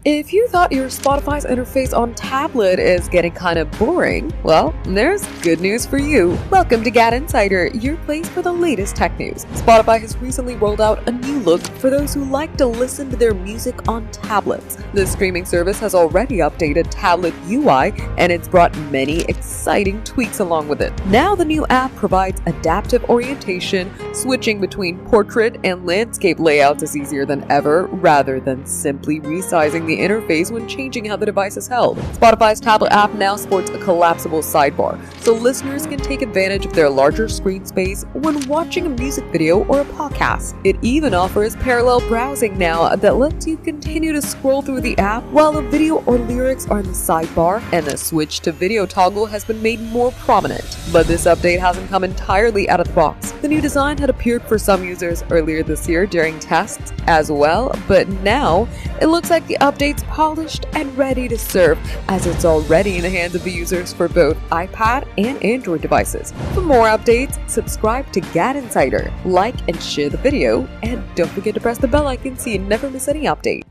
If you thought your Spotify's interface on tablet is getting kind of boring, well, there's good news for you. Welcome to GadInsider, your place for the latest tech news. Spotify has recently rolled out a new look for those who like to listen to their music on tablets. The streaming service has already updated tablet UI, and it's brought many exciting tweaks along with it. Now the new app provides adaptive orientation, switching between portrait and landscape layouts is easier than ever, rather than simply resizing the interface when changing how the device is held. Spotify's tablet app now sports a collapsible sidebar, so listeners can take advantage of their larger screen space when watching a music video or a podcast. It even offers parallel browsing now that lets you continue to scroll through the app while a video or lyrics are in the sidebar, and the switch to video toggle has been made more prominent. But this update hasn't come entirely out of the box. The new design had appeared for some users earlier this year during tests as well, but now it looks like the update's polished and ready to serve, as it's already in the hands of the users for both iPad and Android devices. For more updates, subscribe to GadInsider, like and share the video, and don't forget to press the bell icon so you never miss any update.